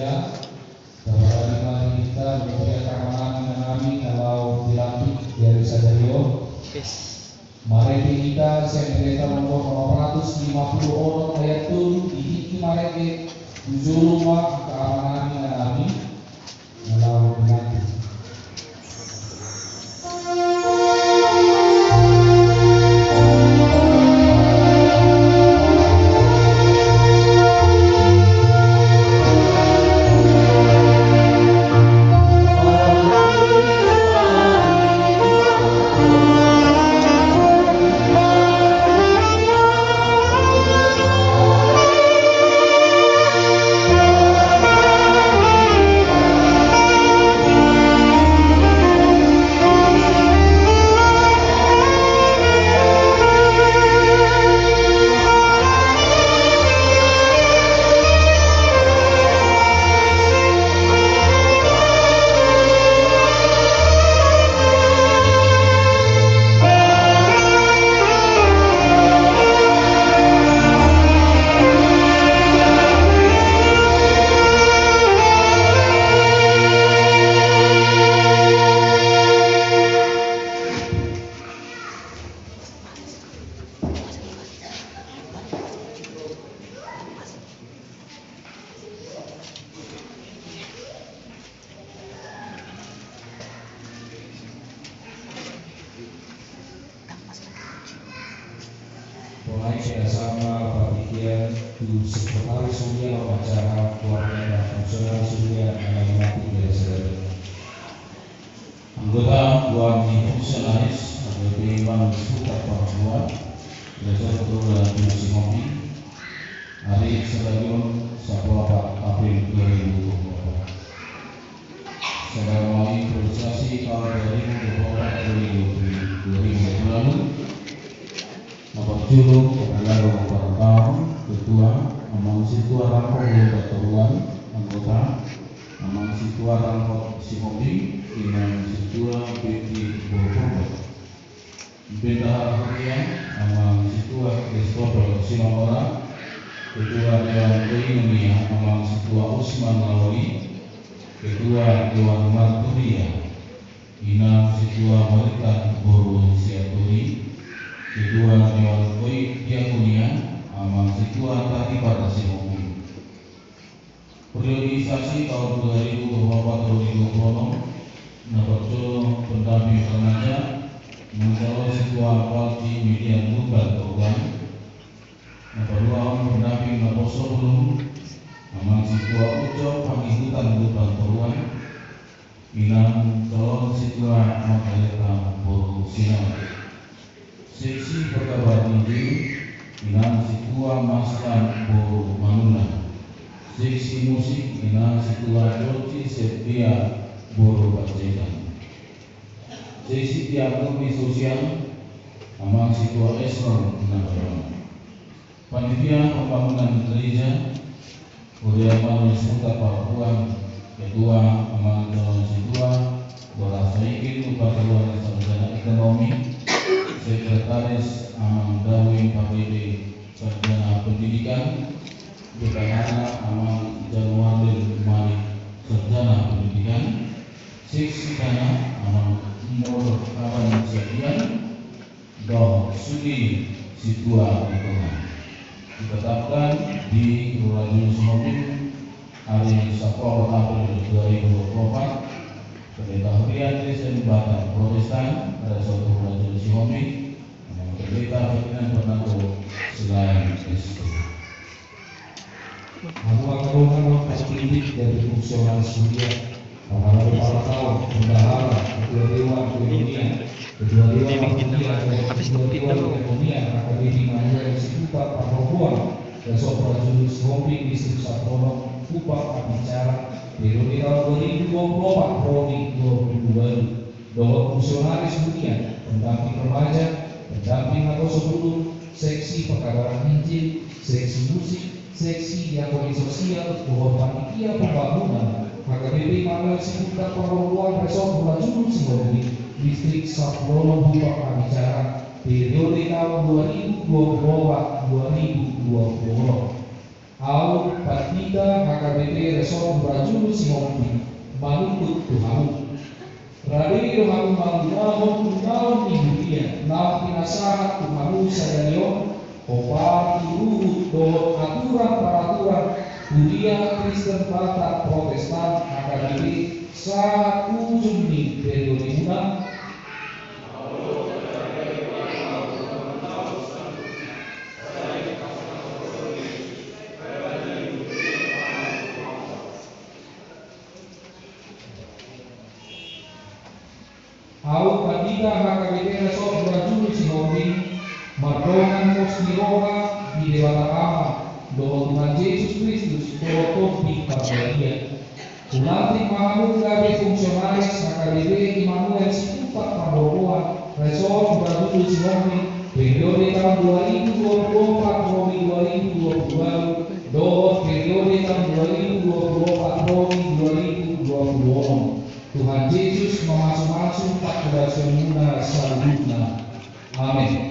Indonesia. Dapat kita berbeda keamanan kami kalau dilantik dari Sadario. Mari kita senjata nomor 450 orang ayat 7 di mari juru keamanan kami kalau dilantik. Mulai bersama Bapak Ibu Sekretaris Undian Upacara Keluarga dan Fungsionaris Undian yang mati dari saudara. Anggota Dewan Fungsionaris APB Bank Seputar Papua, Desa Ketua Divisi Ngopi, hari Stadion 18 April 2024. Saudara melalui registrasi tahun 2024-2025 lalu. Nomor juru adalah tahun ketua Amang Situa Rangkong Batuan anggota Amang Situa Rangkong Simobi Imam Situa Beti Boroboro Bendahara Harian Amang Situa Kristobal Sinamora Ketua Dewan Keilmuan Amang Situa Usman Lawali Ketua Dewan Marturia Inam Situa Malika Boro Siaturi Kedua Dewan Koi Diakonia Amang Situa Tati pada Simobi. Periodisasi tahun 2024-2026 Nabarjo pendamping remaja Menjauh Situa Walti Media Global Program. Nabar 2 pendamping Naboso Belum Amang Situa Ujo Pangikutan Global Program. Inam calon Situa Makaleka Boru Sinau. Seksi Perkabar Injil Inam Situa Maslan Boru Manula. Seksi Musik Inam Situa Joci Setia Boru Bacekan. Seksi Diakoni Sosial Amang Situa Esron Nabaran. Panitia Pembangunan Gereja Kuriaman Seputar Papua. Kedua Amang Calon Situa Bola Saikin Upatuan Sarjana Ekonomi. Sekretaris Amang Dawin KPD Sarjana Pendidikan. Bendahara Amang Januari Malik Sarjana Pendidikan. Seksi Dana Amang Mor Kawan Sedian Doh Sudi Situa Ekonomi ditetapkan di Raja Simobi hari Sabtu April 2024. Pendeta Hurian Kristen Batak Protestan pada suatu Raja Simobi Pendeta Ferdinand Bernardo selain Kristus. Anggota Eksekutif dari Fungsionaris Undian Pengarah Kepala Tahun Bendahara Ketua Dewan Keilmuan Ketua Dewan Keilmuan AKBP Mandiri Seputar Papua Besok Prajurit Simobi Distrik Saprono Upah Abicara periode tahun 2024 Prodi 2022. Dewan Fungsionaris Undian pendamping remaja, pendamping atau sebelum, seksi perkabaran Injil, seksi musik, seksi diakoni sosial, bahwa panitia pembangunan AKBP Mandiri Seputar Papua Besok Prajurit Simobi Distrik Saprono Upah Abicara periode tahun 2024-2020. Au partida HKBP Resort Brajulu Singompi manukut Tuhan. Radio hamu mangunahon naon di dunia, naon pinasahat Tuhan sadarion, kopar luhut do aturan-peraturan dunia Kristen Batak Protestan HKBP saat ujung di periode muda. Au partida HKBP Resort Brajulu Singompi mardongan Kosniroha di Dewata Ama doa Tuhan Yesus Kristus doa topik kabahagiaan. Ulantik mahamud gabe fungsionaris HKBP Immanuel Situpat Pambogoan Resort Brajulu Singompi periode tahun 2024 Romi 2022 doa periode tahun 2024 Romi 2026. Tuhan Yesus memasuk-masuk pakurasionuna selanjutnya. Amin.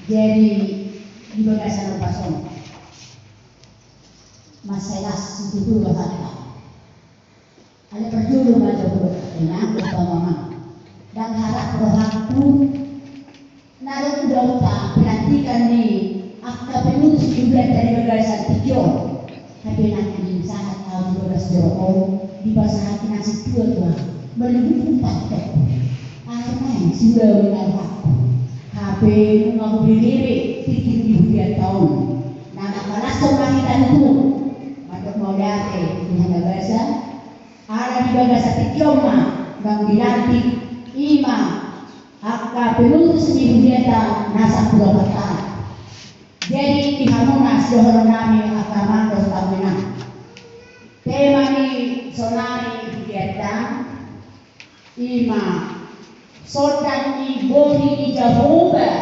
Jadi di bagasan pasong masalah itu bahasa ada perjulu baca dengan utama dan harap berlaku nalar udara perhatikan nih akta penulis juga dari bagasan tiga tapi nanti sangat tahu beras jorok di bahasa hati nasi tua melebih empat akhirnya sudah mengarah HP mengaku diri pikir dia tahun nah langsung kita itu untuk modal dengan bahasa ada di bahasa Tiongkok bang dilantik imam akta penulis di budaya nasa pulauan jadi di Hamonas dohor nami akamando stamina tema ni sonari budaya imam sodan ni bodi ni Jehovah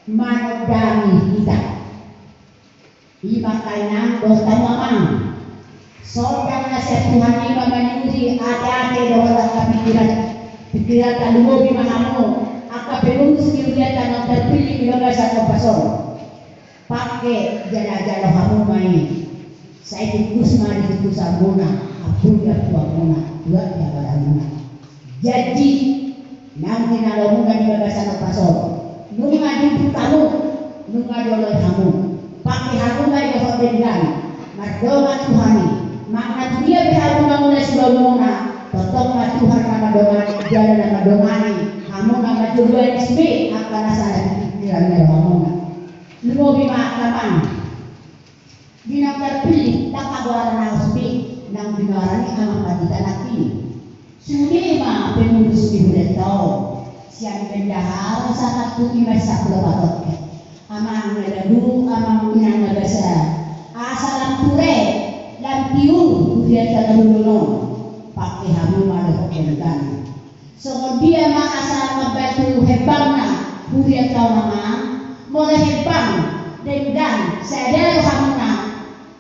manodami kita iba kainan dotamamang sodan na sa Tuhan iba menyuji ada-ada dalam pikiran kalumobi mahamo akapelungus kiuliatan ang terpilih ibaga sa kompasor pakai jala-jala hamumay sa itikus marikus muna apunya tua muna dua ya muna jadi nang kinalamungan ibaga sa kompasor nung adin kamu nung adolay kamu pakai hamumay kahodengan mardoga Tuhani makna dia berhaluman mulai sebuah muna totonglah Tuhan nama dongani jalan nama dongani kamu nama tujuan SB akan asal pikiran kamu lu bima kapan dina terpilih tak kabaran SB nang binarani amat patikan lagi sudah mah pengurus di bulan tahun siang bendahara sangat tuh masa kelopatot amang ngadagu amang inang ngagasa asalam pure lampiu dia tagaluno pakai hamu malah kemudian so dia mah asal membantu hebangna huria kau nama mulai hebang dan sadar hamuna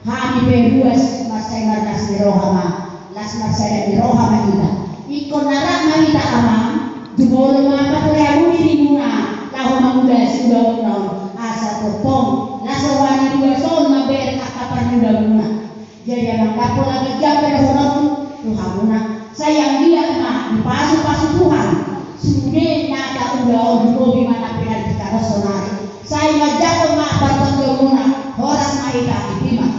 kami berduas masai markas di rohama las masai di rohama kita ikon narak kita ama jubol mama tuh di muna kau mamuda sudah unon asal potong nasawani dua son maber akapan muda muna jadi anak kapal lagi jam berhormat Tuhanuna sayang dia mah dipasu-pasu Tuhan sudah nyata udah juga gimana pengen kita sonari saya ngajak mah bertemu orang mereka itu mah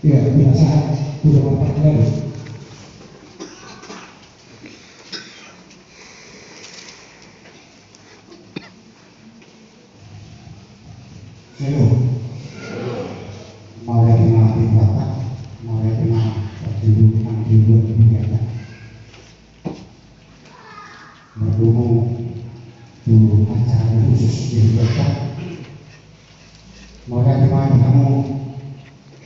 ya biasa sudah empat kali mulai dengan tindakan, mulai dengan pertunjukan dibuat kegiatan. Bertemu di acara khusus dibuatkan. Mulai dengan kamu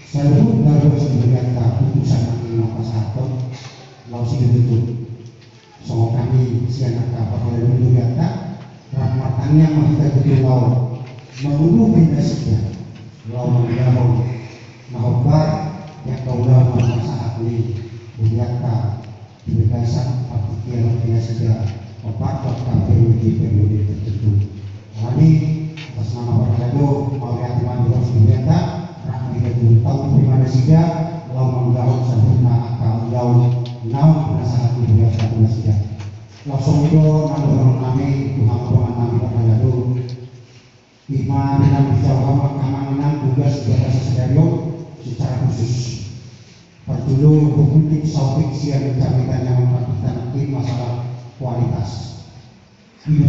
selalu harus melihat keputusan nomor 1 langsung ditutup. Soal kami siang apa kalau melihat rahmatannya masih terjadi menunggu pendasinya. Lawan Yahoo Mahobar yang kaulah masalah ini bunyata diberikan artikel yang sudah obat periode tertentu. Kami atas nama Orlando Maulana Teman Bunyata rahmi dan tahu bagaimana saja lawan Yahoo sempurna akal jauh naum masalah bunyata saja. Langsung itu nama kami Tuhan kami Orlando Ima dengan Jawa keamanan tugas bahasa skenario secara khusus berjudul Kognitif Saufiksi yang menceritakan yang memperhatikan masalah kualitas. Ini